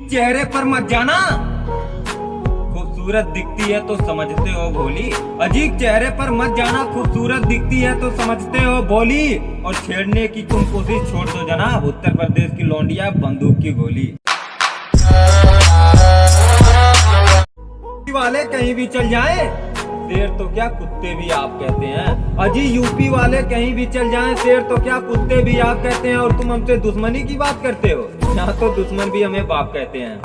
चेहरे पर मत जाना, खूबसूरत दिखती है तो समझते हो भोली। अजीब चेहरे पर मत जाना, खूबसूरत दिखती है तो समझते हो भोली। और छेड़ने की तुम कोशिश छोड़ दो जनाब, उत्तर प्रदेश की लौंडिया बंदूक की गोली। वाले कहीं भी चल जाएं, शेर तो क्या कुत्ते भी आप कहते हैं। अजी यूपी वाले कहीं भी चल जाएं, शेर तो क्या कुत्ते भी आप कहते हैं। और तुम हमसे दुश्मनी की बात करते हो, यहाँ तो दुश्मन भी हमें बाप कहते हैं।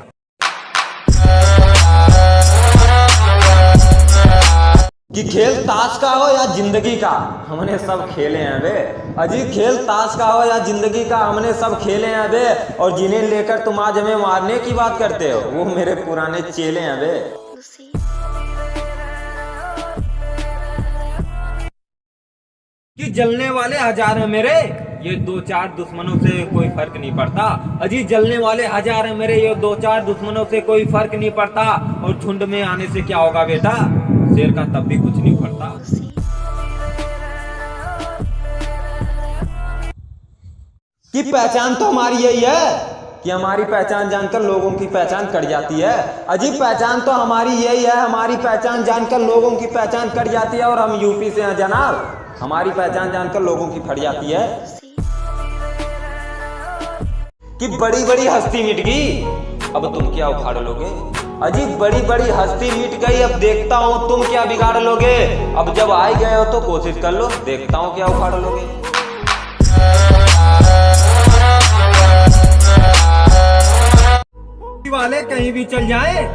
कि खेल ताश का हो या जिंदगी का, हमने सब खेले हैं बे। अजी खेल ताश का हो या जिंदगी का, हमने सब खेले हैं बे। और जिन्हें लेकर तुम आज हमें मारने की बात करते हो, वो मेरे पुराने चेले हैं बे। कि जलने वाले हजार हैं मेरे, ये दो चार दुश्मनों से कोई फर्क नहीं पड़ता। अजी जलने वाले हजार हैं मेरे, ये दो चार दुश्मनों से कोई फर्क नहीं पड़ता। और झुंड में आने से क्या होगा बेटा, शेर का तब भी कुछ नहीं पड़ता। कि पहचान तो हमारी यही है कि हमारी पहचान जानकर लोगों की पहचान कट जाती है। अजी पहचान तो हमारी यही है, हमारी पहचान जानकर लोगों की पहचान कट जाती है। और हम यूपी से हैं जनाब, हमारी पहचान जानकर लोगों की फट जाती है। कि बड़ी बड़ी हस्ती मिट गई, अब तुम क्या उखाड़ लोगे। अजी बड़ी बड़ी हस्ती मिट गई, अब देखता हूँ तुम क्या बिगाड़ लोगे। अब जब आ ही गए हो तो कोशिश कर लो, देखता हूँ क्या उखाड़ लोगे। वाले कहीं भी चल जाएं,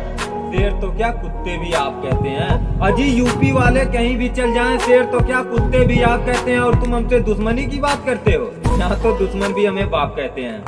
शेर तो क्या कुत्ते भी आप कहते हैं। अजी यूपी वाले कहीं भी चल जाएं, शेर तो क्या कुत्ते भी आप कहते हैं। और तुम हमसे दुश्मनी की बात करते हो, यहाँ तो दुश्मन भी हमें बाप कहते हैं।